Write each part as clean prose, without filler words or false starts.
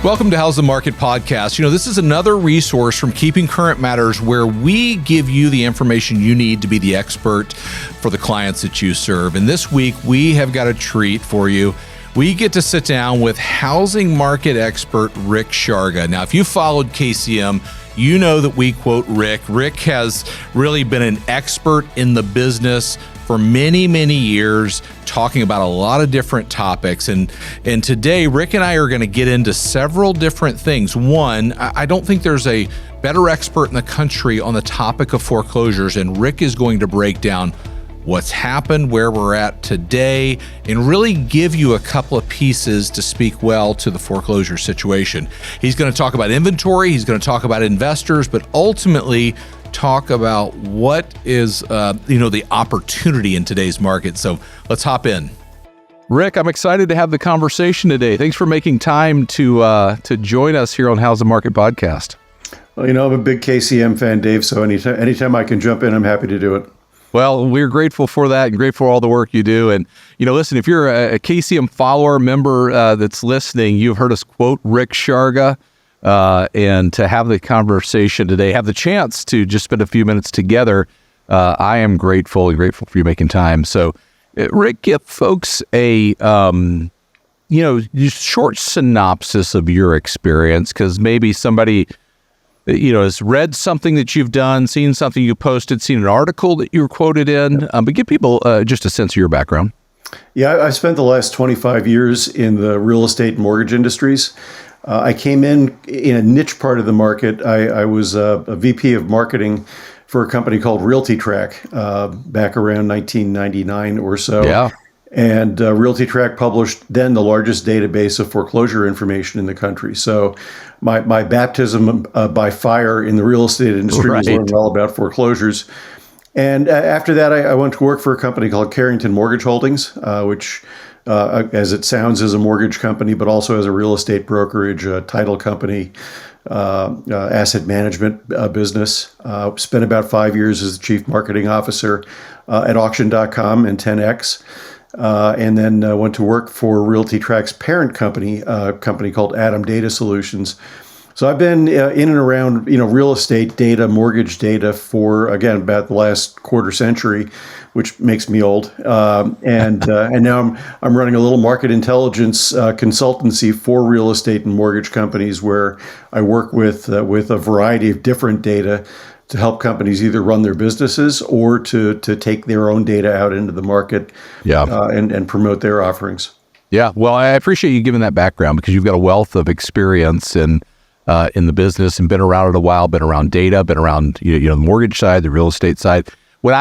Welcome to How's the Market Podcast. This is another resource from Keeping Current Matters where we give you the information you need to be the expert for the clients that you serve. And this week, we have got a treat for you. We get to sit down with housing market expert Rick Sharga. Now, if you followed KCM, you know that we quote Rick. Rick has really been an expert in the business for many, many years, talking about a lot of different topics. And today, Rick and I are going to get into several different things. One, I don't think there's a better expert in the country on the topic of foreclosures, and Rick is going to break down what's happened, where we're at today, and really give you a couple of pieces to speak well to the foreclosure situation. He's going to talk about inventory, he's going to talk about investors, but ultimately talk about what is the opportunity in today's market. So let's hop in. Rick, I'm excited to have the conversation today. Thanks for making time to join us here on How's the Market Podcast. Well, I'm a big KCM fan, Dave, so anytime I can jump in, I'm happy to do it. Well, we're grateful for that and grateful for all the work you do. And, listen, if you're a KCM follower, member that's listening, you've heard us quote Rick Sharga. And to have the conversation today, have the chance to just spend a few minutes together, I am grateful for you making time. So, Rick, give folks a, short synopsis of your experience, because maybe somebody has read something that you've done, seen something you posted, seen an article that you were quoted in, but give people just a sense of your background. Yeah, I spent the last 25 years in the real estate and mortgage industries. I came in a niche part of the market. I was a VP of marketing for a company called RealtyTrack back around 1999 or so. Yeah. And RealtyTrack published then the largest database of foreclosure information in the country. So my baptism by fire in the real estate industry was learning all about foreclosures. And after that, I went to work for a company called Carrington Mortgage Holdings, which, as it sounds, is a mortgage company, but also as a real estate brokerage, a title company, asset management business. Spent about 5 years as the chief marketing officer at auction.com and 10X. And then went to work for RealtyTrack's parent company, a company called Adam Data Solutions. So I've been in and around, real estate data, mortgage data for, again, about the last quarter century, which makes me old. And now I'm running a little market intelligence consultancy for real estate and mortgage companies, where I work with a variety of different data to help companies either run their businesses or to take their own data out into the market, and promote thetheir offerings. Yeah, well, I appreciate you giving that background, because you've got a wealth of experience in the business and been around it a while, been around data, been around the mortgage side, the real estate side. When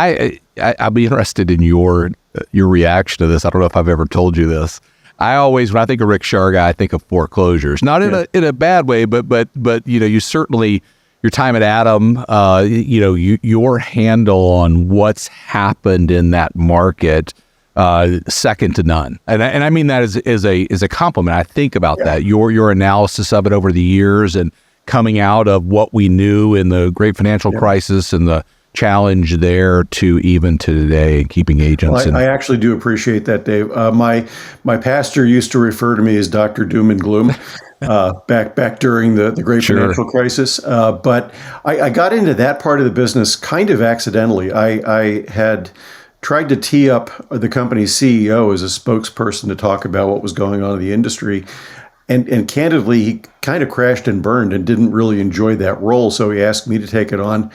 I'll be interested in your reaction to this. I don't know if I've ever told you this. I always, when I think of Rick Sharga, I think of foreclosures, not in a bad way, but you certainly, your time at Adam, your handle on what's happened in that market, second to none. And I mean that as a compliment. I think about that, your analysis of it over the years and coming out of what we knew in the great financial crisis and the challenge there to even to today, and keeping agents. Well, I actually do appreciate that, Dave. My pastor used to refer to me as Dr. Doom and Gloom back during the great financial crisis. But I got into that part of the business kind of accidentally. I had tried to tee up the company's CEO as a spokesperson to talk about what was going on in the industry. And candidly, he kind of crashed and burned and didn't really enjoy that role. So he asked me to take it on.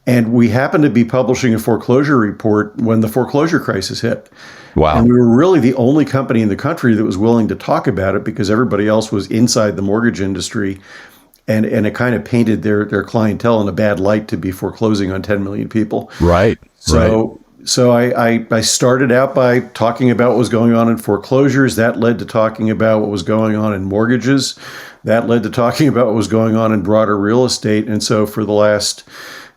And we happened to be publishing a foreclosure report when the foreclosure crisis hit. Wow. And we were really the only company in the country that was willing to talk about it, because everybody else was inside the mortgage industry. And it kind of painted their clientele in a bad light to be foreclosing on 10 million people. Right. So I started out by talking about what was going on in foreclosures. That led to talking about what was going on in mortgages. That led to talking about what was going on in broader real estate. And so for the last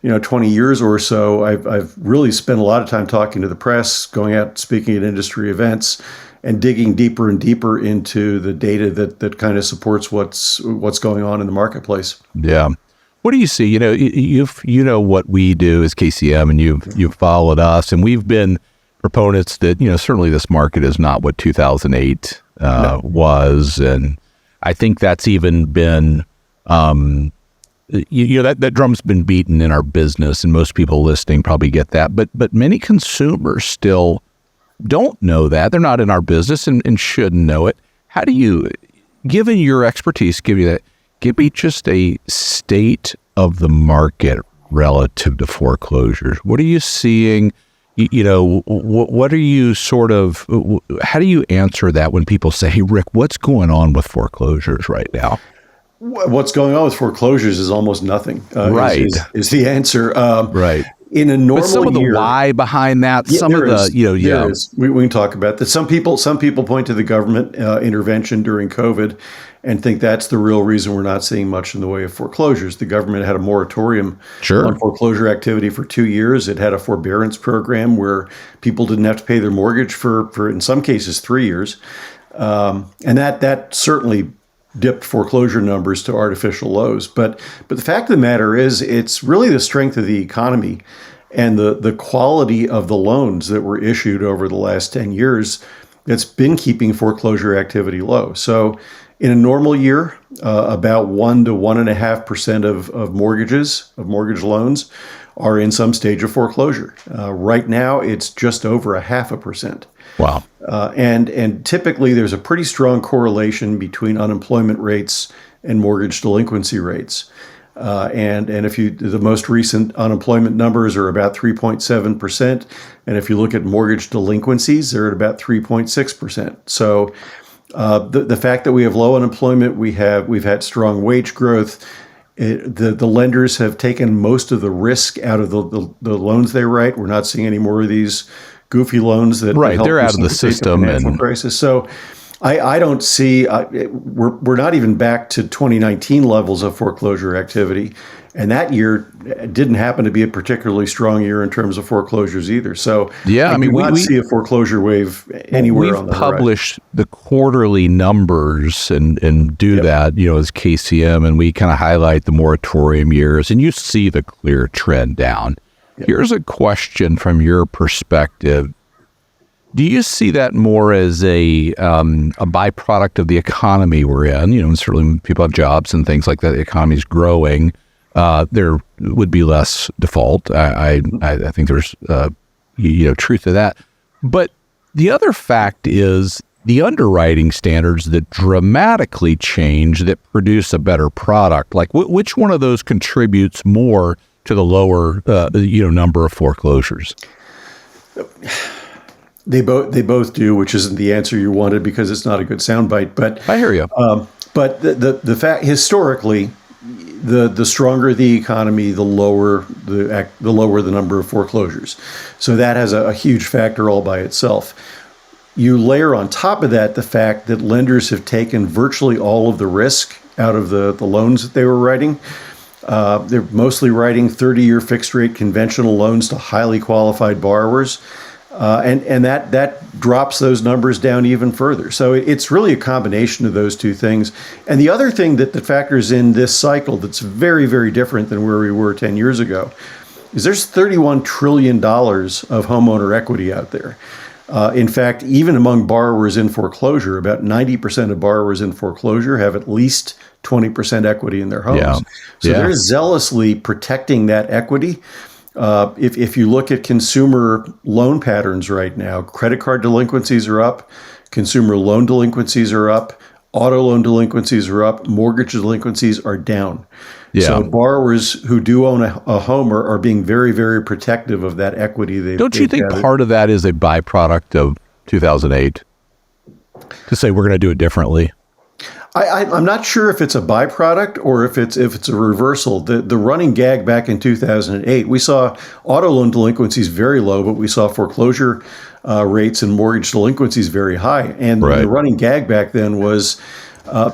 20 years or so, I've really spent a lot of time talking to the press, going out speaking at industry events, and digging deeper and deeper into the data that kind of supports what's going on in the marketplace. Yeah. What do you see? You know what we do as KCM, and you've followed us, and we've been proponents that certainly this market is not what 2008 was, and I think that's even been, that drum's been beaten in our business, and most people listening probably get that. But many consumers still don't know that. They're not in our business and shouldn't know it. How do you, given your expertise, give me just a state of the market relative to foreclosures? What are you seeing? What are you how do you answer that when people say, hey, Rick, what's going on with foreclosures right now? What's going on with foreclosures is almost nothing. Right. Is the answer. Right. In a normal year. But some of the why behind that, There is. We can talk about that. Some people point to the government intervention during COVID and think that's the real reason we're not seeing much in the way of foreclosures. The government had a moratorium on foreclosure activity for 2 years. It had a forbearance program where people didn't have to pay their mortgage for in some cases, 3 years. And that certainly dipped foreclosure numbers to artificial lows. But the fact of the matter is, it's really the strength of the economy and the quality of the loans that were issued over the last 10 years that's been keeping foreclosure activity low. So in a normal year, about 1 to 1.5% of mortgage loans are in some stage of foreclosure. Right now, it's just over 0.5%. Wow. And typically there's a pretty strong correlation between unemployment rates and mortgage delinquency rates. And if the most recent unemployment numbers are about 3.7%. And if you look at mortgage delinquencies, they're at about 3.6%. So the fact that we have low unemployment, we've had strong wage growth. The lenders have taken most of the risk out of the loans they write. We're not seeing any more of these goofy loans that they're out of the system and crisis. So I don't see we're not even back to 2019 levels of foreclosure activity, and that year didn't happen to be a particularly strong year in terms of foreclosures either. So we see a foreclosure wave anywhere on the horizon. We've published the quarterly numbers and do that as KCM, and we kind of highlight the moratorium years, and you see the clear trend down. Here's a question from your perspective. Do you see that more as a byproduct of the economy we're in? And certainly when people have jobs and things like that, the economy's growing. There would be less default. I think there's truth to that. But the other fact is the underwriting standards that dramatically change that produce a better product. Like which one of those contributes more to the lower, number of foreclosures? They both do, which isn't the answer you wanted because it's not a good soundbite. But I hear you. But the fact historically, the stronger the economy, the lower the number of foreclosures. So that has a huge factor all by itself. You layer on top of that the fact that lenders have taken virtually all of the risk out of the loans that they were writing. They're mostly writing 30-year fixed-rate conventional loans to highly qualified borrowers, and that drops those numbers down even further. So it's really a combination of those two things. And the other thing that factors in this cycle that's very, very different than where we were 10 years ago is there's $31 trillion of homeowner equity out there. In fact, even among borrowers in foreclosure, about 90% of borrowers in foreclosure have at least 20% equity in their homes. So they're zealously protecting that equity. If you look at consumer loan patterns right now, credit card delinquencies are up, consumer loan delinquencies are up, auto loan delinquencies are up, mortgage delinquencies are down. So borrowers who do own a home are being very, very protective of that equity. Don't you think part of that is a byproduct of 2008? To say we're going to do it differently? I'm not sure if it's a byproduct or if it's a reversal. The running gag back in 2008, we saw auto loan delinquencies very low, but we saw foreclosure rates and mortgage delinquencies very high. And the running gag back then was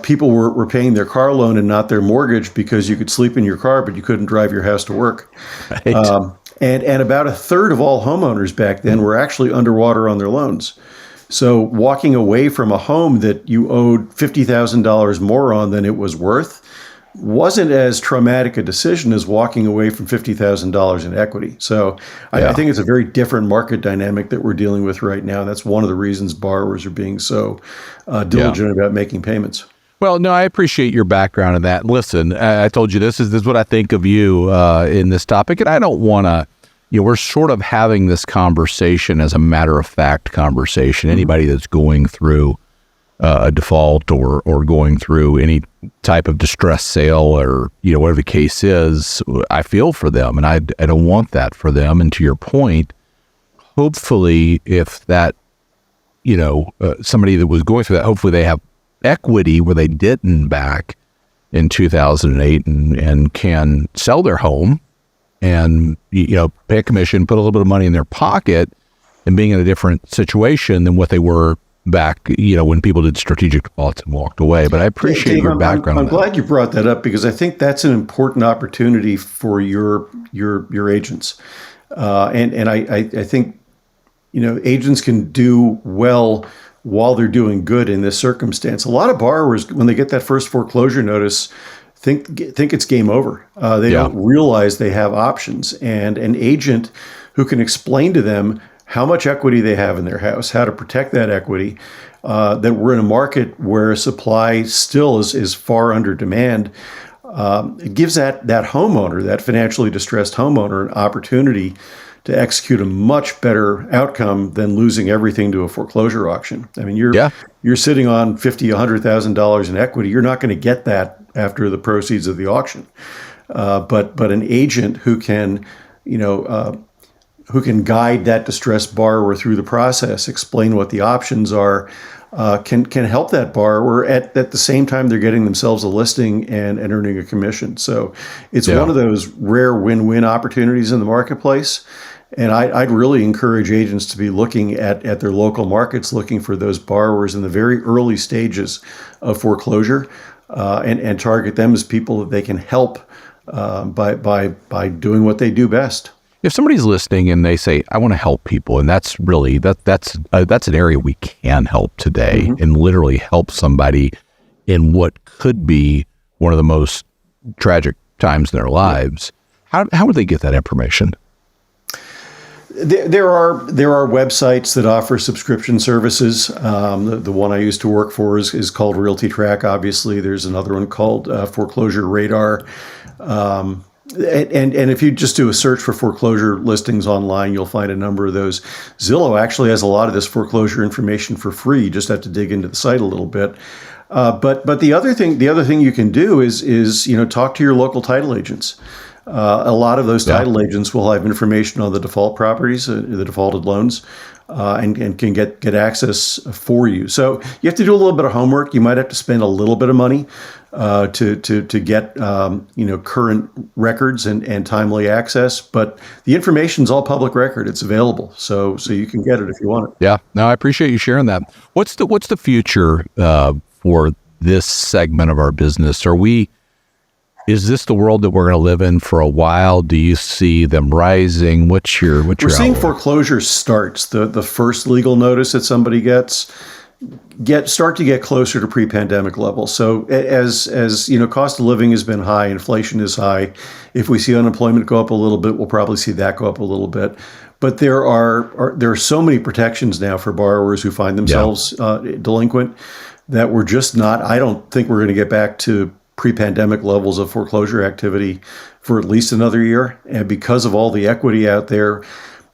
people were paying their car loan and not their mortgage because you could sleep in your car, but you couldn't drive your house to work. Right. And about a third of all homeowners back then were actually underwater on their loans. So walking away from a home that you owed $50,000 more on than it was worth wasn't as traumatic a decision as walking away from $50,000 in equity. So I think it's a very different market dynamic that we're dealing with right now. That's one of the reasons borrowers are being so diligent about making payments. Well, no, I appreciate your background in that. Listen, I told you this is what I think of you in this topic, and I don't want to. We're sort of having this conversation as a matter of fact conversation. Anybody that's going through a default or going through any type of distress sale or whatever the case is, I feel for them, and I don't want that for them. And to your point, hopefully, if that somebody that was going through that, hopefully they have equity where they didn't back in 2008 and can sell their home and pay a commission, put a little bit of money in their pocket, and being in a different situation than what they were back when people did strategic defaults and walked away. But I appreciate Dave, your background. I'm glad you brought that up, because I think that's an important opportunity for your agents, and I think agents can do well while they're doing good in this circumstance. A lot of borrowers, when they get that first foreclosure notice, think it's game over. They don't realize they have options, and an agent who can explain to them how much equity they have in their house, how to protect that equity, that we're in a market where supply still is far under demand. It gives that homeowner, that financially distressed homeowner, an opportunity to execute a much better outcome than losing everything to a foreclosure auction. I mean, you're sitting on $50,000, $100,000 in equity. You're not going to get that after the proceeds of the auction. But an agent who can guide that distressed borrower through the process, explain what the options are, can help that borrower at the same time they're getting themselves a listing and earning a commission. So it's one of those rare win-win opportunities in the marketplace. And I'd really encourage agents to be looking at their local markets, looking for those borrowers in the very early stages of foreclosure, and target them as people that they can help by doing what they do best. If somebody's listening and they say, I want to help people, and that's really, that's an area we can help today, and literally help somebody in what could be one of the most tragic times in their lives, how would they get that information? There are websites that offer subscription services. The one I used to work for is called Realty Track. Obviously, there's another one called Foreclosure Radar. And if you just do a search for foreclosure listings online, you'll find a number of those. Zillow actually has a lot of this foreclosure information for free. You just have to dig into the site a little bit. But the other thing you can do is talk to your local title agents. A lot of those title agents will have information on the default properties, the defaulted loans, and can get access for you. So you have to do a little bit of homework. You might have to spend a little bit of money to get current records and timely access. But the information's all public record. It's available, so you can get it if you want it. Yeah, no, I appreciate you sharing that. What's the future for this segment of our business? Is this the world that we're going to live in for a while? Do you see them rising? What's your We're seeing foreclosure starts. The first legal notice that somebody start to get closer to pre-pandemic levels. So as cost of living has been high, inflation is high. If we see unemployment go up a little bit, we'll probably see that go up a little bit. But there are so many protections now for borrowers who find themselves delinquent that we're just not. I don't think we're going to get back to pre-pandemic levels of foreclosure activity for at least another year. And because of all the equity out there,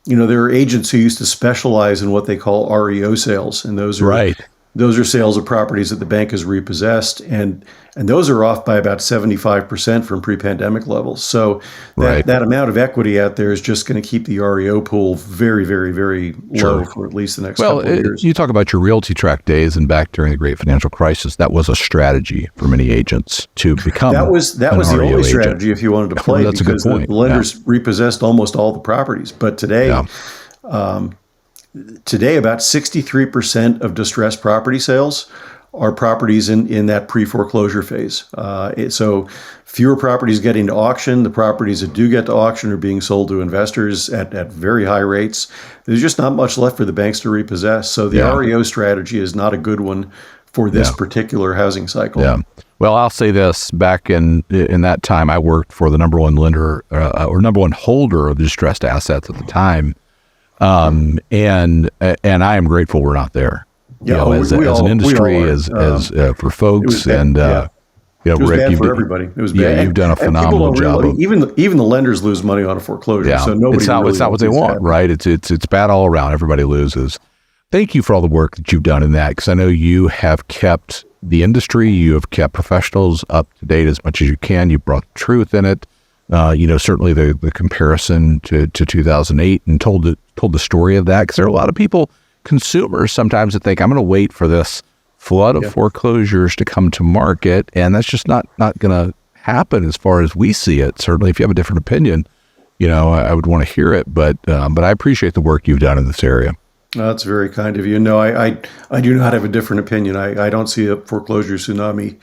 there are agents who used to specialize in what they call REO sales. And those are sales of properties that the bank has repossessed. And those are off by about 75% from pre-pandemic levels. So that amount of equity out there is just going to keep the REO pool very, very, very low for at least the next couple of years. You talk about your Realty Track days, and back during the Great Financial Crisis, that was a strategy for many agents to become that was the only strategy if you wanted to play. That's because a good point. The lenders repossessed almost all the properties. But today, about 63% of distressed property sales are properties in that pre-foreclosure phase. So fewer properties getting to auction. The properties that do get to auction are being sold to investors at very high rates. There's just not much left for the banks to repossess. So the REO strategy is not a good one for this particular housing cycle. Yeah. Well, I'll say this: back in that time, I worked for the number one lender or number one holder of distressed assets at the time, and I am grateful we're not there. as an industry, as for folks, and it was Rick, bad for everybody. It was bad. Yeah, you've done a phenomenal job. Even the lenders lose money on a foreclosure. Yeah, so nobody. It's not what they want, right? It's bad all around. Everybody loses. Thank you for all the work that you've done in that, because I know you have kept the industry, you have kept professionals up to date as much as you can. You brought the truth in it. Certainly the comparison to 2008, and told the story of that, because there are a lot of people, consumers sometimes, that think, I'm going to wait for this flood of foreclosures to come to market, and that's just not going to happen as far as we see it. Certainly, if you have a different opinion, I would want to hear it, but I appreciate the work you've done in this area. That's very kind of you. No, I do not have a different opinion. I don't see a foreclosure tsunami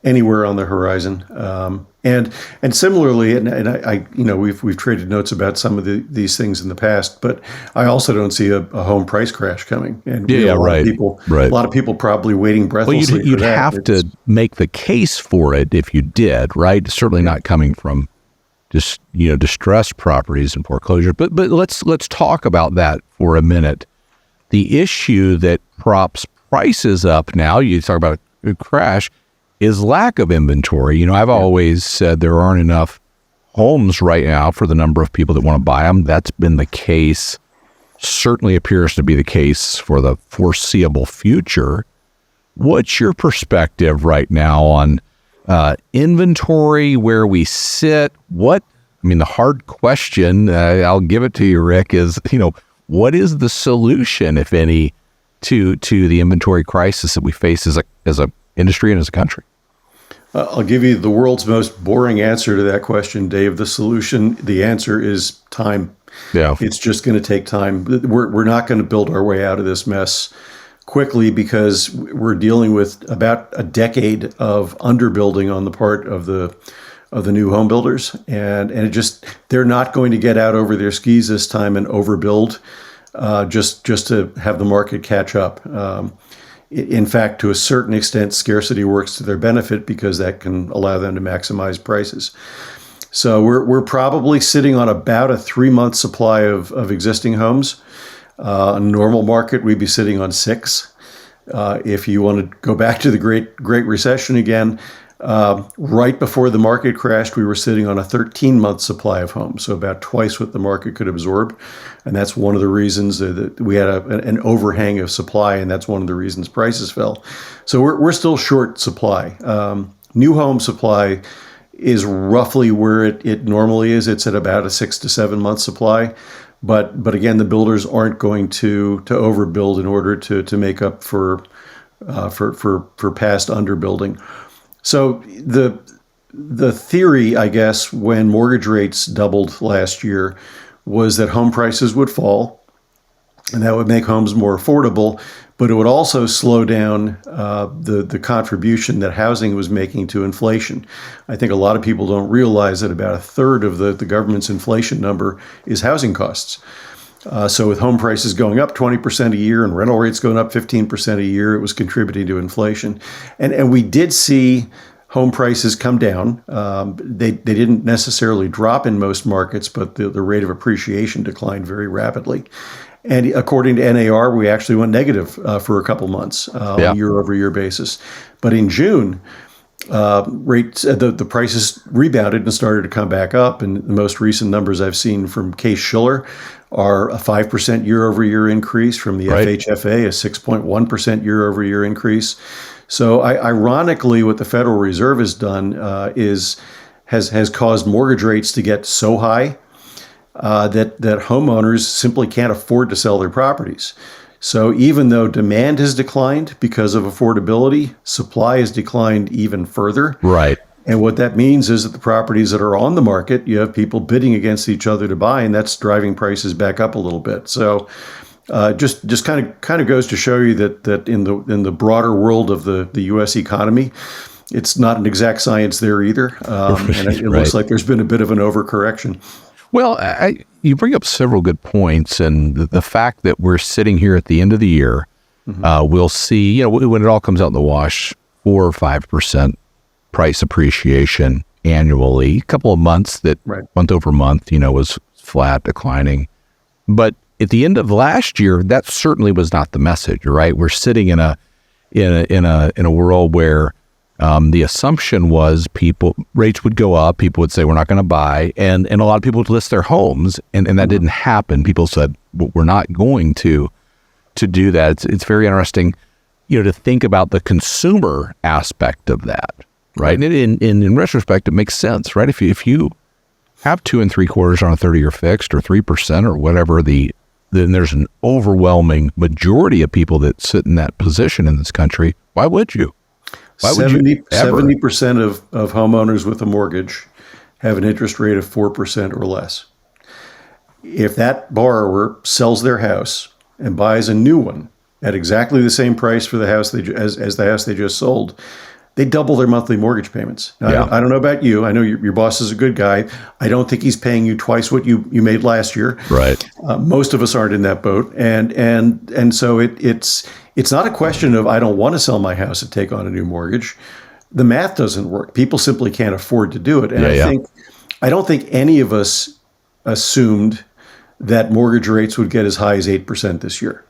anywhere on the horizon. And similarly, and I we've traded notes about some of these things in the past, but I also don't see a home price crash coming. And a lot of people probably waiting breathlessly. Well, you'd have to make the case for it if you did, right? Certainly not coming from just distressed properties and foreclosure. But let's talk about that for a minute. The issue that props prices up now, you talk about a crash, is lack of inventory. I've always said there aren't enough homes right now for the number of people that want to buy them. That's been the case, certainly appears to be the case for the foreseeable future. What's your perspective right now on inventory, where we sit? The hard question, I'll give it to you, Rick, is, what is the solution, if any, to the inventory crisis that we face as a industry and as a country? I'll give you the world's most boring answer to that question, Dave. The answer is time. Yeah, it's just going to take time. We're not going to build our way out of this mess quickly, because we're dealing with about a decade of underbuilding on the part of the new home builders, and they're not going to get out over their skis this time and overbuild just to have the market catch up. In fact, to a certain extent, scarcity works to their benefit, because that can allow them to maximize prices. So we're probably sitting on about a 3-month supply of existing homes. A normal market, we'd be sitting on 6. If you want to go back to the Great Recession again, right before the market crashed, we were sitting on a 13-month supply of homes, so about twice what the market could absorb. And that's one of the reasons that we had an overhang of supply, and that's one of the reasons prices fell. So we're still short supply. New home supply is roughly where it normally is. It's at about a 6 to 7 month supply. But again, the builders aren't going to overbuild in order to make up for past underbuilding. So the theory, I guess, when mortgage rates doubled last year, was that home prices would fall, and that would make homes more affordable, but it would also slow down the contribution that housing was making to inflation. I think a lot of people don't realize that about a third of the government's inflation number is housing costs. So with home prices going up 20% a year and rental rates going up 15% a year, it was contributing to inflation. And we did see home prices come down. They didn't necessarily drop in most markets, but the rate of appreciation declined very rapidly. And according to NAR, we actually went negative for a couple months on a year-over-year basis. But in June, the prices rebounded and started to come back up. And the most recent numbers I've seen from Case Shiller are a 5% year-over-year increase, from the FHFA, a 6.1% year-over-year increase. So ironically, what the Federal Reserve has done has caused mortgage rates to get so high that homeowners simply can't afford to sell their properties. So even though demand has declined because of affordability, supply has declined even further. Right. And what that means is that the properties that are on the market, you have people bidding against each other to buy, and that's driving prices back up a little bit. So just kind of goes to show you that in the broader world of the U.S. economy, it's not an exact science there either. And it looks like there's been a bit of an overcorrection. Well, you bring up several good points, and the fact that we're sitting here at the end of the year, we'll see, when it all comes out in the wash, 4 or 5% price appreciation annually. A couple of months that month over month, was flat, declining. But at the end of last year, that certainly was not the message, right? We're sitting in a world where the assumption was rates would go up, people would say we're not going to buy, and a lot of people would list their homes, and that didn't happen. People said we're not going to do that. It's very interesting, to think about the consumer aspect of that, right? And in retrospect, it makes sense, right? If you have 2 3/4 on a 30-year fixed or 3% or whatever, then there's an overwhelming majority of people that sit in that position in this country. Why would you? 70% of homeowners with a mortgage have an interest rate of 4% or less. If that borrower sells their house and buys a new one at exactly the same price for the house as the house they just sold, they double their monthly mortgage payments. Now, I don't know about you. I know your boss is a good guy. I don't think he's paying you twice what you made last year. Right. Most of us aren't in that boat, and so it's not a question of I don't want to sell my house and take on a new mortgage. The math doesn't work. People simply can't afford to do it. And I don't think any of us assumed that mortgage rates would get as high as 8% this year.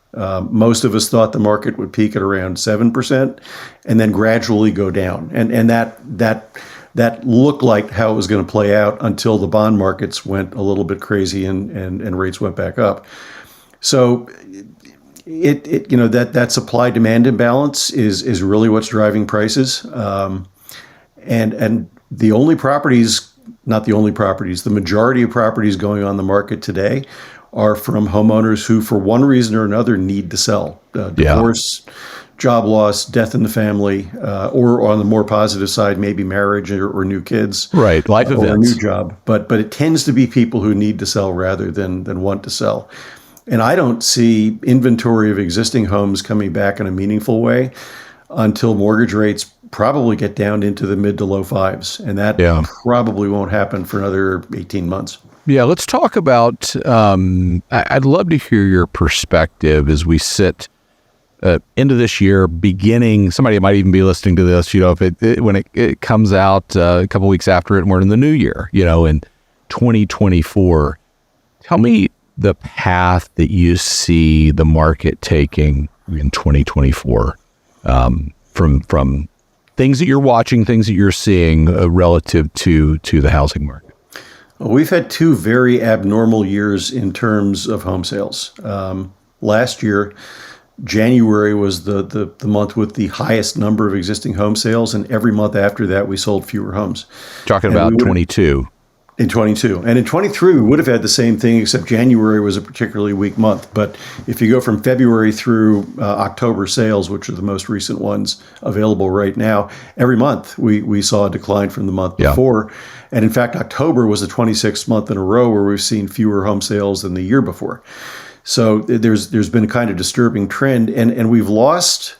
Most of us thought the market would peak at around 7% and then gradually go down. And that looked like how it was going to play out until the bond markets went a little bit crazy and rates went back up. So that supply demand imbalance is really what's driving prices. And the only properties, not the only properties, the majority of properties going on the market today are from homeowners who, for one reason or another, need to sell. Divorce, job loss, death in the family, or on the more positive side, maybe marriage or new kids. Right, life events. Or a new job. But it tends to be people who need to sell rather than want to sell. And I don't see inventory of existing homes coming back in a meaningful way until mortgage rates probably get down into the mid to low 5s. And that probably won't happen for another 18 months. Yeah, let's talk about, I'd love to hear your perspective as we sit into this year, somebody might even be listening to this, when it comes out a couple weeks after it and we're in the new year, in 2024. Tell me the path that you see the market taking in 2024 from things that you're watching, things that you're seeing relative to the housing market. Well, we've had 2 very abnormal years in terms of home sales. Last year, January was the month with the highest number of existing home sales, and every month after that, we sold fewer homes. Talking about 22. In 22. And in 23, we would have had the same thing, except January was a particularly weak month. But if you go from February through October sales, which are the most recent ones available right now, every month we saw a decline from the month before. And in fact, October was the 26th month in a row where we've seen fewer home sales than the year before. So there's been a kind of disturbing trend. And we've lost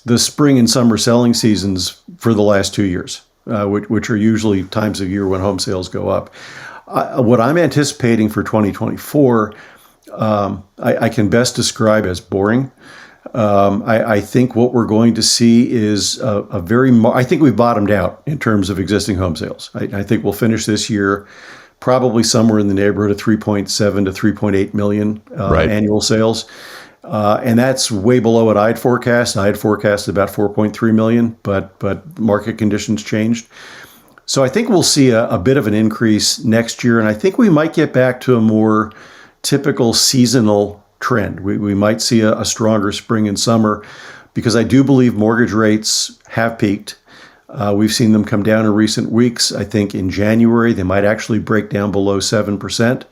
the spring and summer selling seasons for the last 2 years. Which are usually times of year when home sales go up. What I'm anticipating for 2024, I can best describe as boring. I think what we're going to see is I think we've bottomed out in terms of existing home sales. I think we'll finish this year probably somewhere in the neighborhood of 3.7 to 3.8 million annual sales. And that's way below what I'd forecast. I had forecasted about 4.3 million, but market conditions changed. So I think we'll see a bit of an increase next year. And I think we might get back to a more typical seasonal trend. We might see a stronger spring and summer because I do believe mortgage rates have peaked. We've seen them come down in recent weeks. I think in January, they might actually break down below 7%.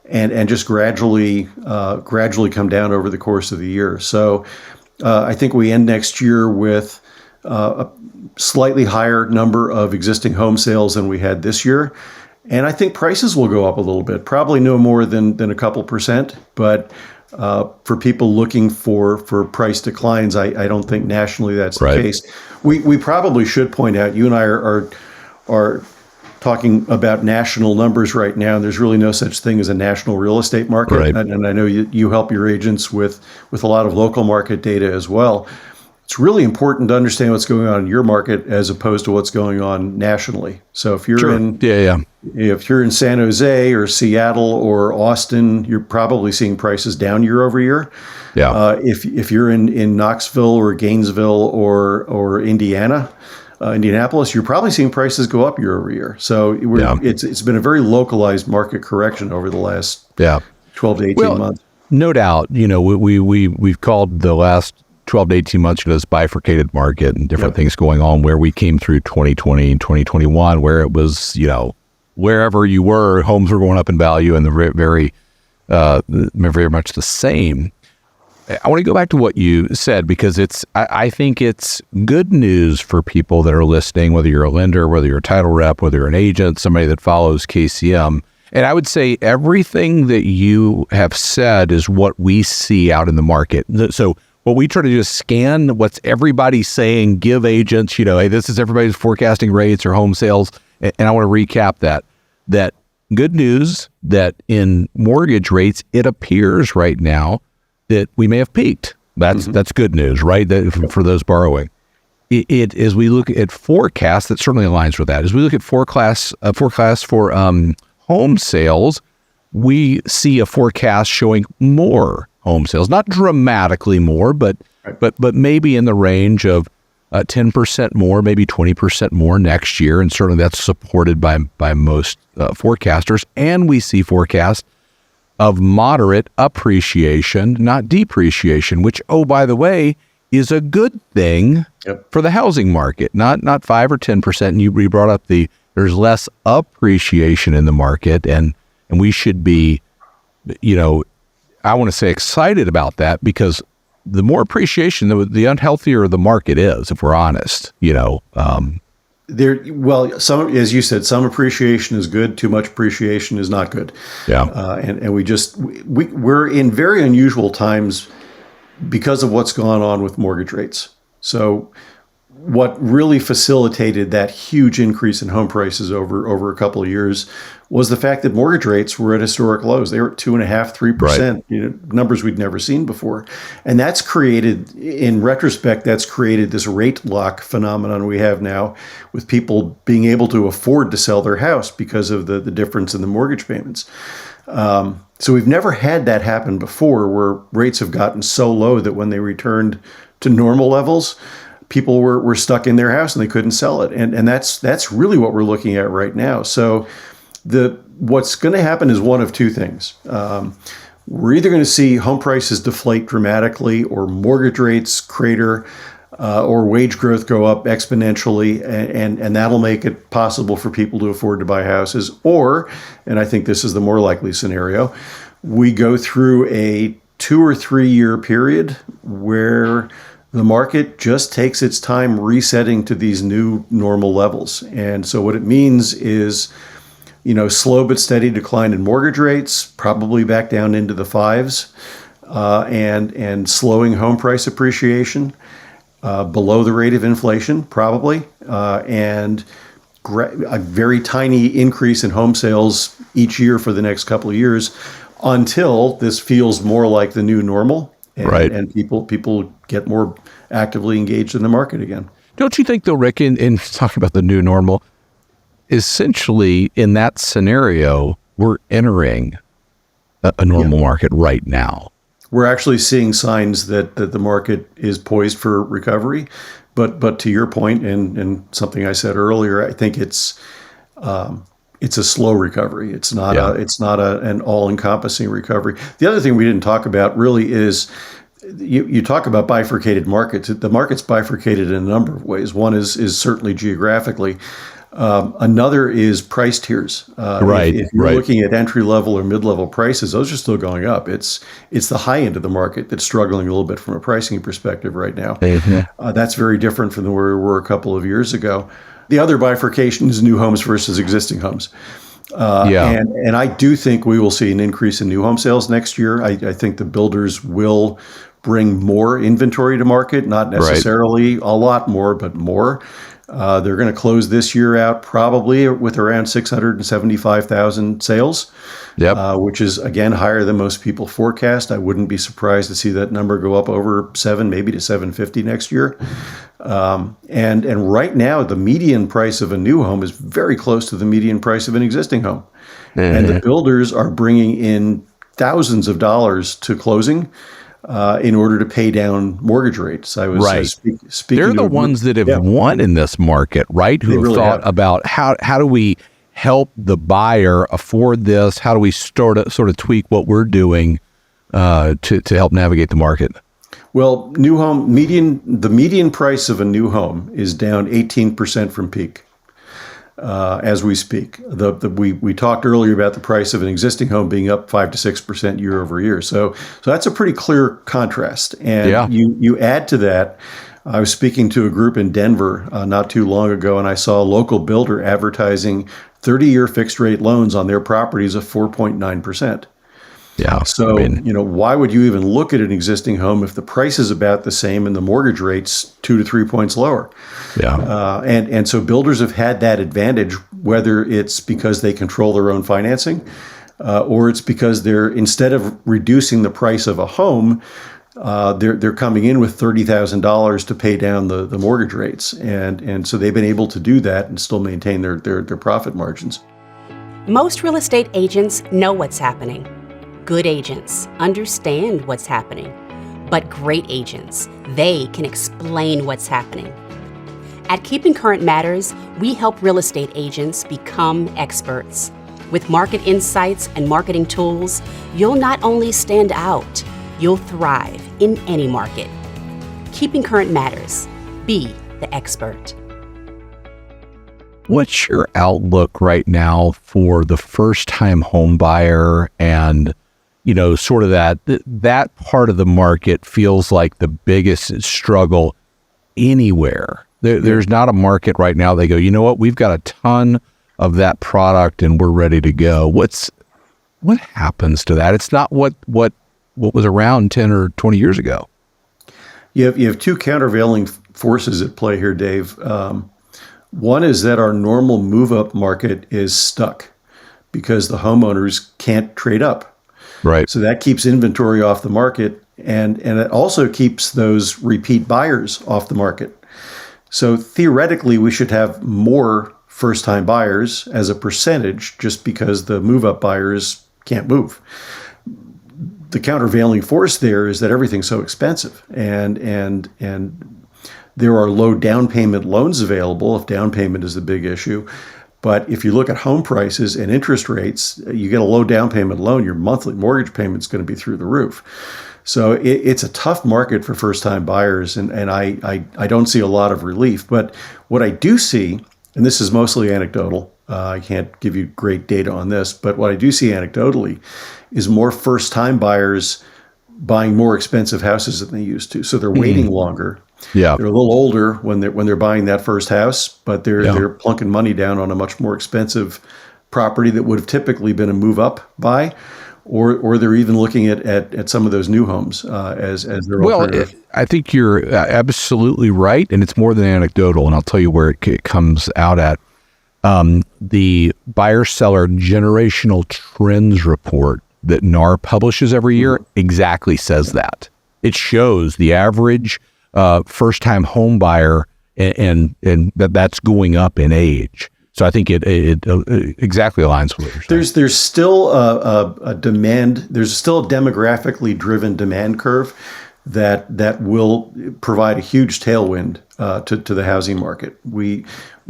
And just gradually come down over the course of the year. So I think we end next year with a slightly higher number of existing home sales than we had this year. And I think prices will go up a little bit, probably no more than a couple percent. But for people looking for price declines, I don't think nationally that's the case. We probably should point out, you and I are talking about national numbers right now, and there's really no such thing as a national real estate market. And I know you help your agents with a lot of local market data as well. it's really important to understand what's going on in your market as opposed to what's going on nationally. So if you're if you're in San Jose or Seattle or Austin, you're probably seeing prices down year over year. Yeah. If you're in Knoxville or Gainesville or Indianapolis, you're probably seeing prices go up year over year. So it's been a very localized market correction over the last 12 to 18 months. No doubt. We've called the last 12 to 18 months, this bifurcated market and different things going on, where we came through 2020 and 2021, where it was, wherever you were, homes were going up in value, and they're very much the same. I want to go back to what you said, because I think it's good news for people that are listening, whether you're a lender, whether you're a title rep, whether you're an agent, somebody that follows KCM. And I would say everything that you have said is what we see out in the market. So what we try to do is scan what's everybody saying, give agents, hey, this is everybody's forecasting rates or home sales. And I want to recap that good news that in mortgage rates, it appears right now that we may have peaked. That's good news, right? For those borrowing. As we look at forecasts, that certainly aligns with that. As we look at forecasts for home sales, we see a forecast showing more home sales, not dramatically more, but maybe in the range of 10% more, maybe 20% more next year, and certainly that's supported by most forecasters. And we see forecasts of moderate appreciation, not depreciation, which, oh, by the way, is a good thing for the housing market, not 5 or 10%. And you brought up there's less appreciation in the market, and we should be, I want to say excited about that, because the more appreciation, the unhealthier the market is, if we're honest, some, as you said, some appreciation is good. Too much appreciation is not good. Yeah. And we're in very unusual times because of what's gone on with mortgage rates. So what really facilitated that huge increase in home prices over a couple of years was the fact that mortgage rates were at historic lows. They were at 2.5%, 3%, right. Numbers we'd never seen before. And that's created, in retrospect, this rate lock phenomenon we have now, with people being able to afford to sell their house because of the difference in the mortgage payments. So we've never had that happen before, where rates have gotten so low that when they returned to normal levels, people were stuck in their house and they couldn't sell it. And that's really what we're looking at right now. So what's going to happen is one of two things. We're either going to see home prices deflate dramatically, or mortgage rates crater, or wage growth go up exponentially, and that'll make it possible for people to afford to buy houses. Or, and I think this is the more likely scenario, we go through a 2 or 3 year period where the market just takes its time resetting to these new normal levels. And so what it means is, slow but steady decline in mortgage rates, probably back down into the 5s, and slowing home price appreciation below the rate of inflation, probably, and a very tiny increase in home sales each year for the next couple of years, until this feels more like the new normal. And people get more actively engaged in the market again. Don't you think, though, Rick, in talking about the new normal, essentially in that scenario, we're entering a normal market right now? We're actually seeing signs that the market is poised for recovery. But to your point, and something I said earlier, I think it's a slow recovery. It's not an all-encompassing recovery. The other thing we didn't talk about really is, you talk about bifurcated markets. The market's bifurcated in a number of ways. One is certainly geographically. Another is price tiers. If you're looking at entry-level or mid-level prices, those are still going up. It's the high end of the market that's struggling a little bit from a pricing perspective right now. That's very different from where we were a couple of years ago. The other bifurcation is new homes versus existing homes. And I do think we will see an increase in new home sales next year. I think the builders will bring more inventory to market, not necessarily a lot more, but more. They're going to close this year out probably with around 675,000 sales, which is, again, higher than most people forecast. I wouldn't be surprised to see that number go up over 7, maybe to 750 next year. And right now, the median price of a new home is very close to the median price of an existing home. And the builders are bringing in thousands of dollars to closing in order to pay down mortgage rates. I was speaking. They're the ones that have won in this market, right? Who have really thought about how do we help the buyer afford this? How do we sort of tweak what we're doing to help navigate the market? Well, the median price of a new home is down 18% from peak. As we speak, we talked earlier about the price of an existing home being up 5 to 6% year over year. So that's a pretty clear contrast. And you add to that. I was speaking to a group in Denver not too long ago, and I saw a local builder advertising 30-year fixed rate loans on their properties of 4.9%. Yeah. So, why would you even look at an existing home if the price is about the same and the mortgage rate's 2 to 3 points lower? Yeah. And so builders have had that advantage, whether it's because they control their own financing, or it's because they're, instead of reducing the price of a home, they're coming in with $30,000 to pay down the mortgage rates. And so they've been able to do that and still maintain their profit margins. Most real estate agents know what's happening. Good agents understand what's happening, but great agents, they can explain what's happening. At Keeping Current Matters, we help real estate agents become experts. With market insights and marketing tools, you'll not only stand out, you'll thrive in any market. Keeping Current Matters. Be the expert. What's your outlook right now for the first-time home buyer and sort of that part of the market feels like the biggest struggle anywhere. There's not a market right now they go, you know what, we've got a ton of that product and we're ready to go. What happens to that? It's not what was around 10 or 20 years ago. You have two countervailing forces at play here, Dave. One is that our normal move-up market is stuck because the homeowners can't trade up. Right. So that keeps inventory off the market, and it also keeps those repeat buyers off the market. So theoretically, we should have more first-time buyers as a percentage just because the move-up buyers can't move. The countervailing force there is that everything's so expensive, and there are low down payment loans available if down payment is the big issue. But if you look at home prices and interest rates, you get a low down payment loan, your monthly mortgage payment is going to be through the roof. So it's a tough market for first-time buyers, and I don't see a lot of relief. But what I do see, and this is mostly anecdotal, I can't give you great data on this, but what I do see anecdotally is more first-time buyers buying more expensive houses than they used to. So they're waiting longer. Yeah. They're a little older when they're buying that first house, but they're plunking money down on a much more expensive property that would have typically been a move up buy, or they're even looking at some of those new homes as their alternative. I think you're absolutely right, and it's more than anecdotal, and I'll tell you where it comes out at. The buyer-seller generational trends report that NAR publishes every year exactly says that. It shows the average first-time home buyer and that's going up in age. So I think it exactly aligns with what you're saying. There's still a demand. There's still a demographically driven demand curve that will provide a huge tailwind to the housing market. We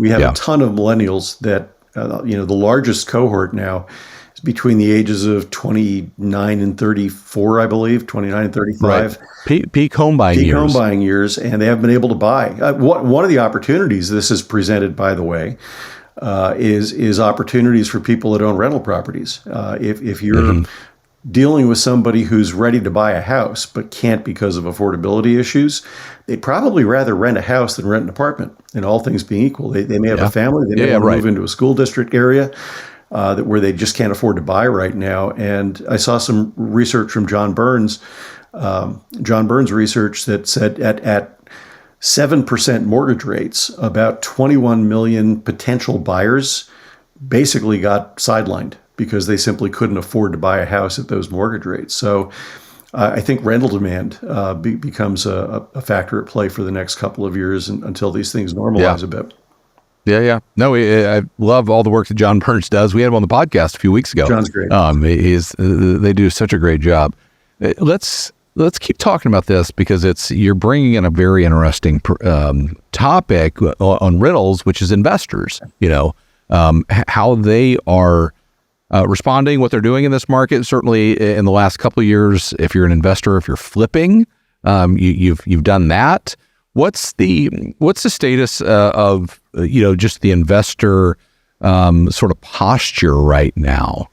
have a ton of millennials that the largest cohort now is between the ages of 29 and 34, I believe, 29 and 35. Right. Peak home buying years. Peak home buying years, and they haven't been able to buy. One of the opportunities this is presented, by the way, is opportunities for people that own rental properties. If you're dealing with somebody who's ready to buy a house but can't because of affordability issues, they'd probably rather rent a house than rent an apartment. And all things being equal, they may have a family, they may want to move into a school district area where they just can't afford to buy right now. And I saw some research from John Burns research that said at 7% mortgage rates, about 21 million potential buyers basically got sidelined because they simply couldn't afford to buy a house at those mortgage rates. So I think rental demand becomes a factor at play for the next couple of years until these things normalize a bit. Yeah. No, I love all the work that John Burns does. We had him on the podcast a few weeks ago. John's great. They do such a great job. Let's keep talking about this because you're bringing in a very interesting topic on rentals, which is investors. How they are responding, what they're doing in this market. Certainly, in the last couple of years, if you're an investor, if you're flipping, you've done that. What's the status of just the investor sort of posture right now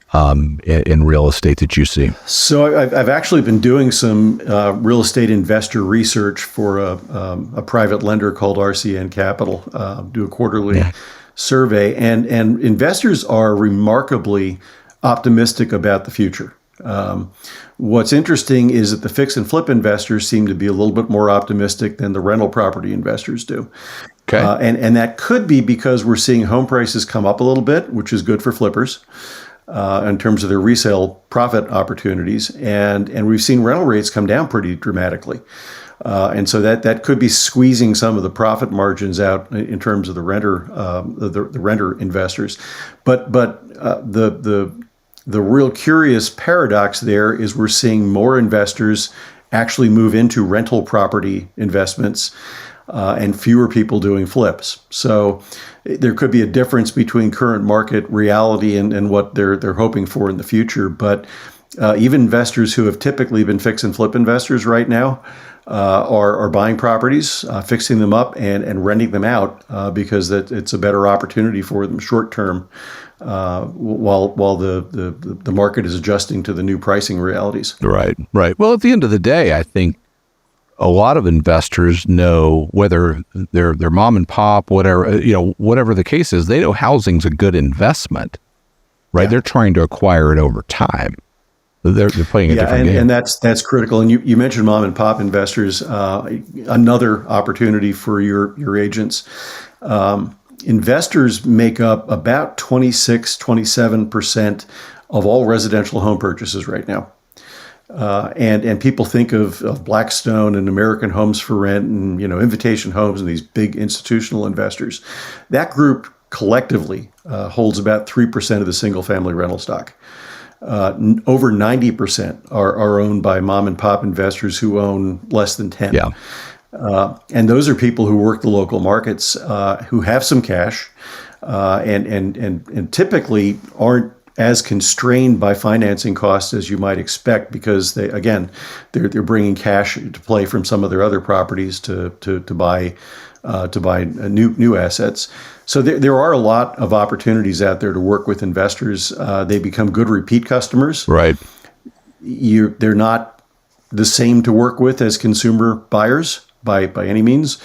in real estate that you see? So I've actually been doing some real estate investor research for a private lender called RCN Capital. Do a quarterly survey, and investors are remarkably optimistic about the future. What's interesting is that the fix and flip investors seem to be a little bit more optimistic than the rental property investors do. Okay. And that could be because we're seeing home prices come up a little bit, which is good for flippers in terms of their resale profit opportunities. And we've seen rental rates come down pretty dramatically. And so that could be squeezing some of the profit margins out in terms of the renter investors. But the real curious paradox there is we're seeing more investors actually move into rental property investments and fewer people doing flips. So there could be a difference between current market reality and what they're hoping for in the future. But even investors who have typically been fix and flip investors right now are buying properties, fixing them up and renting them out because it's a better opportunity for them short term while the market is adjusting to the new pricing realities. Right. Well, at the end of the day, I think a lot of investors know, whether they're mom and pop, whatever the case is, they know housing's a good investment, right? Yeah. They're trying to acquire it over time. They're playing a different game. And that's critical. And you mentioned mom and pop investors, another opportunity for your agents. Investors make up about 27% of all residential home purchases right now. And people think of Blackstone and American Homes for Rent and Invitation Homes and these big institutional investors. That group collectively holds about 3% of the single family rental stock. Over 90% are owned by mom and pop investors who own less than 10. Yeah. And those are people who work the local markets, who have some cash, and typically aren't as constrained by financing costs as you might expect because they're bringing cash to play from some of their other properties to buy new assets. So there are a lot of opportunities out there to work with investors. They become good repeat customers. Right. They're not the same to work with as consumer buyers by any means.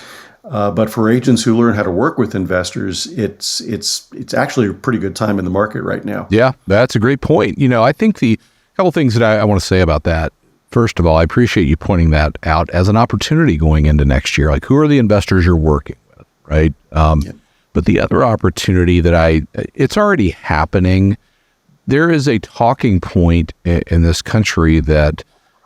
But for agents who learn how to work with investors, it's actually a pretty good time in the market right now. Yeah, that's a great point. I think the couple things that I want to say about that. First of all, I appreciate you pointing that out as an opportunity going into next year. Like, who are the investors you're working with, right? But the other opportunity it's already happening. There is a talking point in this country that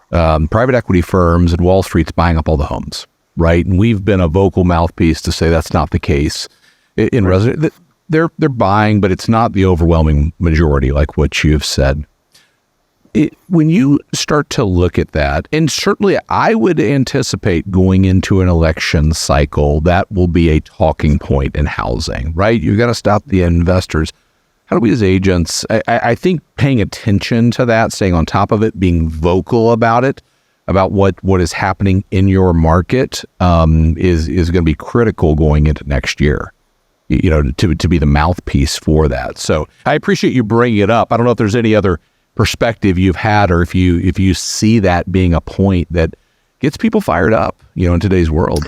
private equity firms and Wall Street's buying up all the homes. Right. And we've been a vocal mouthpiece to say that's not the case. In resident, they're buying, but it's not the overwhelming majority, like what you've said. When you start to look at that, and certainly I would anticipate going into an election cycle, that will be a talking point in housing, right? You've got to stop the investors. How do we as agents, I think paying attention to that, staying on top of it, being vocal about it, about what is happening in your market is going to be critical going into next year, to be the mouthpiece for that. So I appreciate you bringing it up. I don't know if there's any other perspective you've had, or if you see that being a point that gets people fired up, in today's world.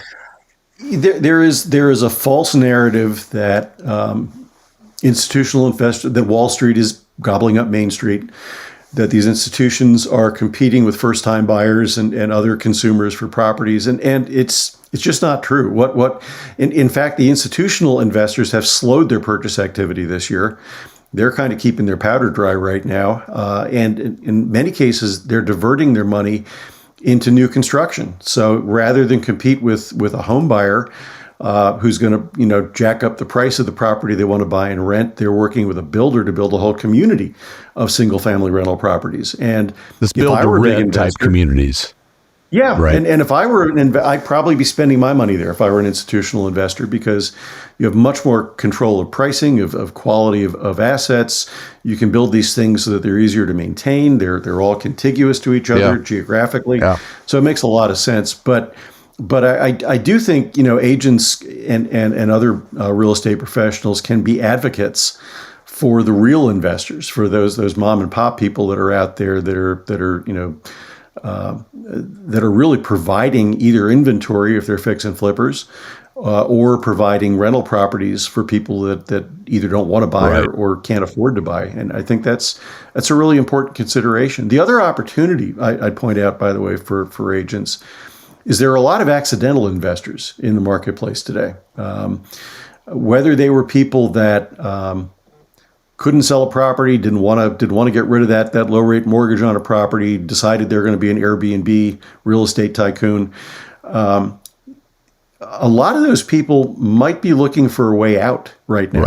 There is a false narrative that institutional investors, that Wall Street is gobbling up Main Street, that these institutions are competing with first-time buyers and other consumers for properties. And it's It's just not true. In fact, the institutional investors have slowed their purchase activity this year. They're kind of keeping their powder dry right now. And in many cases, they're diverting their money into new construction. So rather than compete with a home buyer who's going to jack up the price of the property they want to buy and rent, they're working with a builder to build a whole community of single family rental properties. And this build to rent type communities. Yeah, right. And if I were I'd probably be spending my money there if I were an institutional investor, because you have much more control of pricing, of quality of assets. You can build these things so that they're easier to maintain. They're all contiguous to each other geographically. Yeah. So it makes a lot of sense. But I do think agents and other real estate professionals can be advocates for the real investors, for those mom and pop people that are out there that are really providing either inventory if they're fix and flippers, or providing rental properties for people that either don't want to buy or can't afford to buy. And I think that's a really important consideration. The other opportunity I'd point out, by the way, for agents is there are a lot of accidental investors in the marketplace today. Whether they were people that couldn't sell a property, didn't want to get rid of that low rate mortgage on a property, decided they're going to be an Airbnb real estate tycoon. A lot of those people might be looking for a way out right now.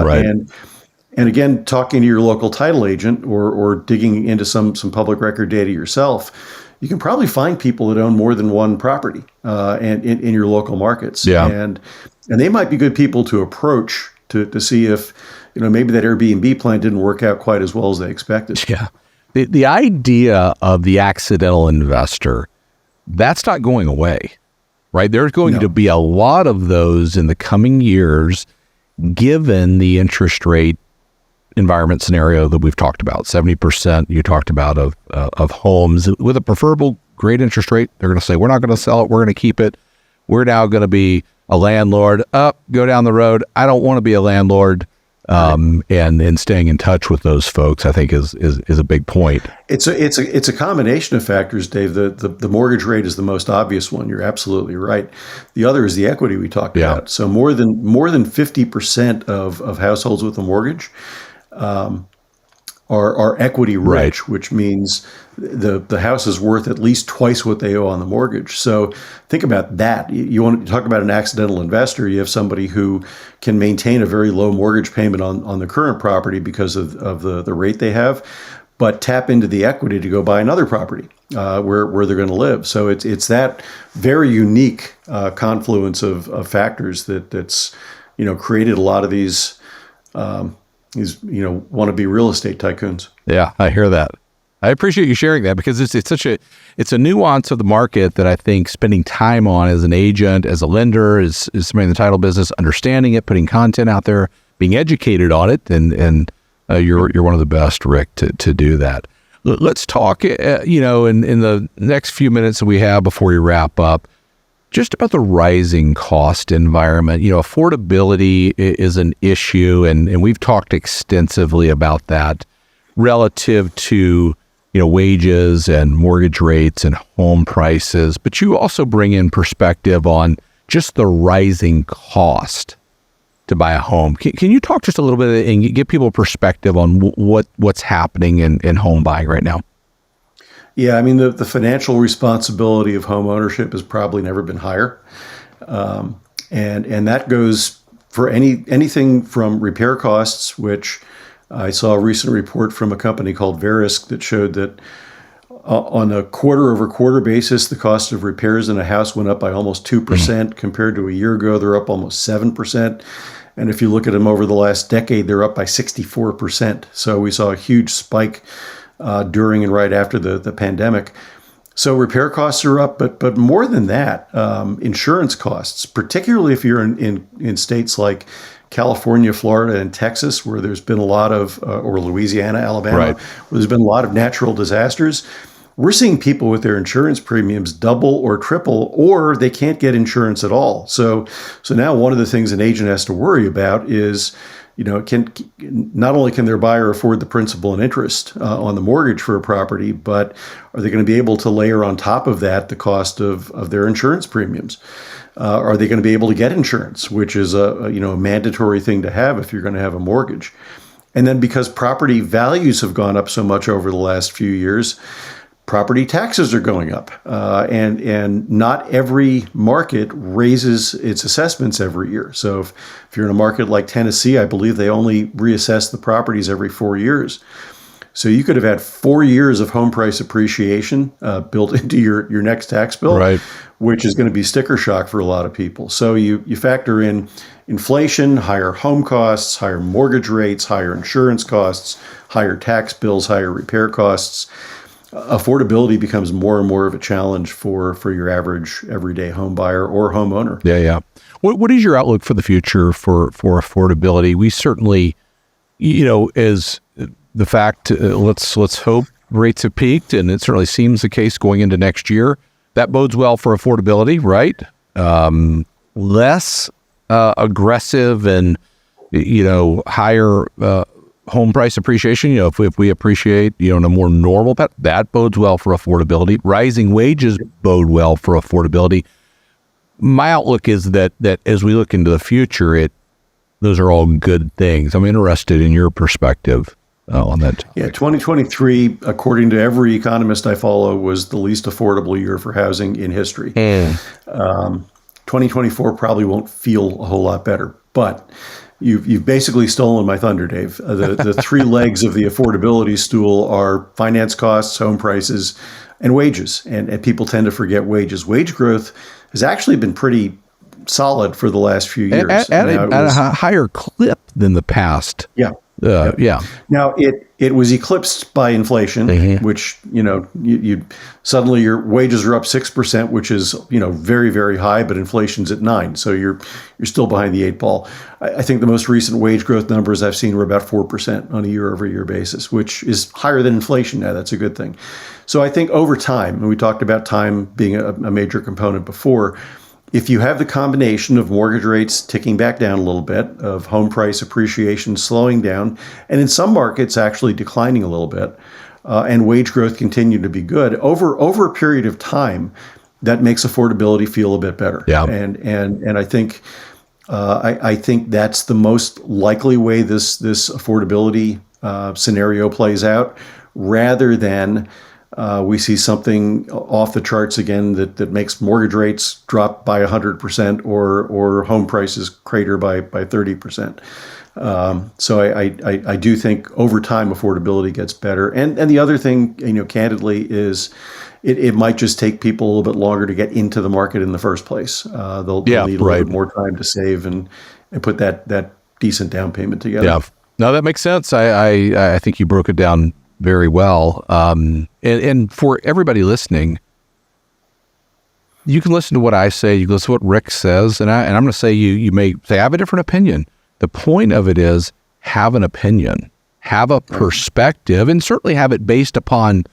Right. And again, talking to your local title agent or digging into some public record data yourself, you can probably find people that own more than one property and in your local markets. Yeah. And they might be good people to approach to see if maybe that Airbnb plan didn't work out quite as well as they expected. Yeah. The idea of the accidental investor, that's not going away, right? There's going to be a lot of those in the coming years, given the interest rate environment scenario that we've talked about. 70% you talked about of homes with a preferable great interest rate. They're going to say, we're not going to sell it. We're going to keep it. We're now going to be a landlord. Go down the road. I don't want to be a landlord. And staying in touch with those folks, I think is a big point. It's a combination of factors, Dave. The mortgage rate is the most obvious one. You're absolutely right. The other is the equity we talked about. So more than 50% of households with a mortgage are equity rich, which means the house is worth at least twice what they owe on the mortgage. So think about that. You want to talk about an accidental investor. You have somebody who can maintain a very low mortgage payment on the current property because of the rate they have, but tap into the equity to go buy another property where they're going to live. So it's that very unique confluence of factors that's created a lot of these wannabe real estate tycoons. Yeah, I hear that. I appreciate you sharing that, because it's a nuance of the market that I think spending time on as an agent, as a lender, as somebody in the title business, understanding it, putting content out there, being educated on it, and you're one of the best, Rick, to do that. Let's talk, in the next few minutes that we have before we wrap up, just about the rising cost environment. Affordability is an issue, and we've talked extensively about that relative to wages and mortgage rates and home prices. But you also bring in perspective on just the rising cost to buy a home. Can you talk just a little bit and give people perspective on what's happening in home buying right now? Yeah, I mean, the financial responsibility of home ownership has probably never been higher. And that goes for anything from repair costs, which I saw a recent report from a company called Verisk that showed that on a quarter-over-quarter basis, the cost of repairs in a house went up by almost 2%. Compared to a year ago, they're up almost 7%. And if you look at them over the last decade, they're up by 64%. So we saw a huge spike during and right after the pandemic. So repair costs are up, but more than that, insurance costs, particularly if you're in states like California, Florida, and Texas, where there's been a lot of, or Louisiana, Alabama, where there's been a lot of natural disasters. We're seeing people with their insurance premiums double or triple, or they can't get insurance at all. So now one of the things an agent has to worry about is, can not only can their buyer afford the principal and interest on the mortgage for a property, but are they going to be able to layer on top of that the cost of their insurance premiums? Are they going to be able to get insurance, which is a mandatory thing to have if you're going to have a mortgage? And then because property values have gone up so much over the last few years, property taxes are going up, and not every market raises its assessments every year. So if you're in a market like Tennessee, I believe they only reassess the properties every 4 years. So you could have had 4 years of home price appreciation built into your next tax bill, Right. which is going to be sticker shock for a lot of people. So you factor in inflation, higher home costs, higher mortgage rates, higher insurance costs, higher tax bills, higher repair costs. Affordability becomes more and more of a challenge for your average everyday home buyer or homeowner. Yeah. What is your outlook for the future for affordability? We certainly, as the fact, let's hope rates have peaked, and it certainly seems the case going into next year. That bodes well for affordability, right? Less aggressive and higher home price appreciation. If we appreciate in a more normal path, that bodes well for affordability. Rising wages bode well for affordability. My outlook is that as we look into the future, those are all good things. I'm interested in your perspective on that topic. Yeah, 2023, according to every economist I follow, was the least affordable year for housing in history. 2024 probably won't feel a whole lot better, but you've basically stolen my thunder, Dave. The three legs of the affordability stool are finance costs, home prices, and wages. And people tend to forget wages. Wage growth has actually been pretty solid for the last few years. At a higher clip than the past. Yeah. Yeah. Now it was eclipsed by inflation, which you suddenly your wages are up 6%, which is very, very high, but inflation's at 9%, so you're still behind the eight ball. I think the most recent wage growth numbers I've seen were about 4% on a year-over-year basis, which is higher than inflation now. That's a good thing. So I think over time, and we talked about time being a major component before. If you have the combination of mortgage rates ticking back down a little bit, of home price appreciation slowing down, and in some markets actually declining a little bit, and wage growth continue to be good over a period of time, that makes affordability feel a bit better. Yeah. And I think that's the most likely way this affordability scenario plays out, rather than we see something off the charts again that makes mortgage rates drop by 100% or home prices crater by 30%. So I do think over time affordability gets better. And the other thing, candidly, is it might just take people a little bit longer to get into the market in the first place. They'll need a little bit more time to save and put that decent down payment together. Yeah. No, that makes sense. I think you broke it down very well. And for everybody listening, you can listen to what I say, you can listen to what Rick says, and I'm going to say you may say I have a different opinion. The point of it is have an opinion, have a perspective, and certainly have it based upon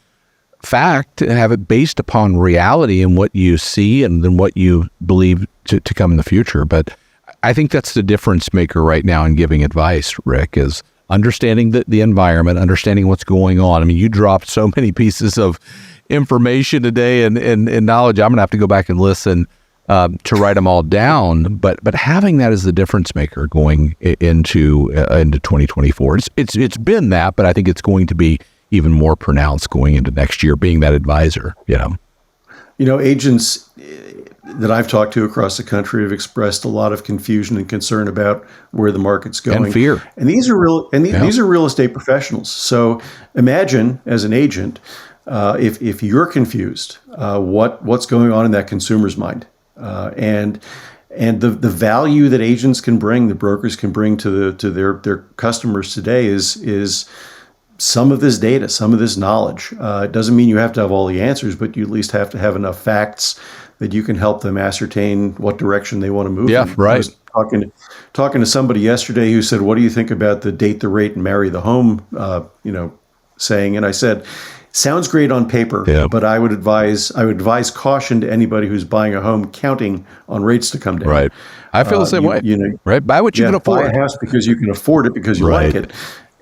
fact and have it based upon reality and what you see and then what you believe to come in the future. But I think that's the difference maker right now in giving advice, Rick, is understanding the environment, understanding what's going on. I mean, you dropped so many pieces of information today and knowledge. I'm going to have to go back and listen to write them all down. But having that as the difference maker going into 2024, it's been that, but I think it's going to be even more pronounced going into next year, being that advisor. Agents that I've talked to across the country have expressed a lot of confusion and concern about where the market's going, and fear. And these are real estate professionals. So imagine as an agent, if you're confused, what's going on in that consumer's mind, and the value that agents can bring, the brokers can bring to their customers today is some of this data, some of this knowledge. It doesn't mean you have to have all the answers, but you at least have to have enough facts that you can help them ascertain what direction they want to move. Yeah, in. right. I was talking to somebody yesterday who said, "What do you think about the date the rate and marry the home?" Saying, and I said, sounds great on paper, but I would advise caution to anybody who's buying a home counting on rates to come down. Right. I feel the same way. Right. Buy what you can afford. Buy a house because you can afford it, because you like it.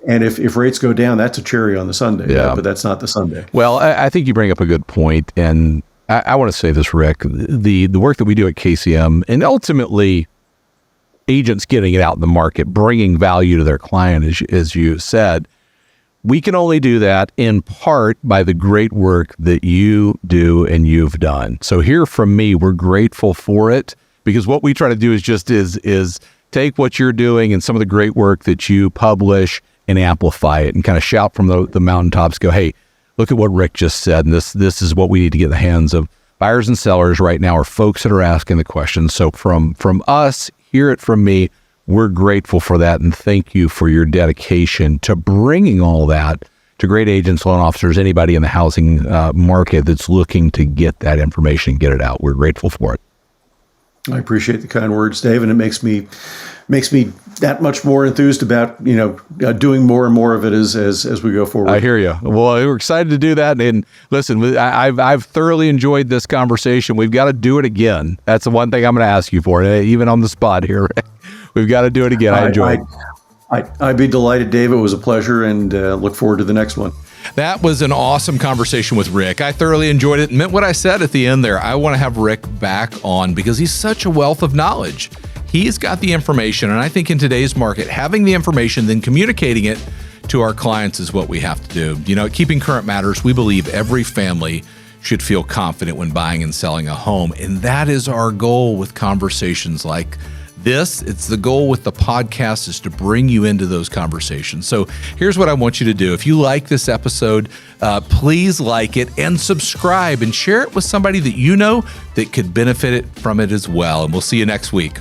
And if rates go down, that's a cherry on the sundae. But that's not the sundae. Well, I think you bring up a good point, and I want to say this, Rick. The work that we do at KCM, and ultimately agents getting it out in the market, bringing value to their client, as you said, we can only do that in part by the great work that you do and you've done. So here from me, we're grateful for it, because what we try to do is take what you're doing and some of the great work that you publish and amplify it, and kind of shout from the mountaintops, go, hey, look at what Rick just said. And this is what we need to get in the hands of buyers and sellers right now, or folks that are asking the questions. So from us, hear it from me, we're grateful for that. And thank you for your dedication to bringing all that to great agents, loan officers, anybody in the housing market that's looking to get that information and get it out. We're grateful for it. I appreciate the kind words, Dave, and it makes me that much more enthused about doing more and more of it as we go forward. I hear you. Well, we're excited to do that. And listen, I've thoroughly enjoyed this conversation. We've got to do it again. That's the one thing I'm going to ask you for, even on the spot here. We've got to do it again. I enjoyed it. I'd be delighted, Dave. It was a pleasure, and look forward to the next one. That was an awesome conversation with Rick. I thoroughly enjoyed it and meant what I said at the end there. I want to have Rick back on because he's such a wealth of knowledge. He's got the information, and I think in today's market, having the information, then communicating it to our clients is what we have to do. At Keeping Current Matters, we believe every family should feel confident when buying and selling a home, and that is our goal with conversations like this. It's the goal with the podcast, is to bring you into those conversations. So here's what I want you to do. If you like this episode, please like it and subscribe and share it with somebody that you know that could benefit from it as well. And we'll see you next week.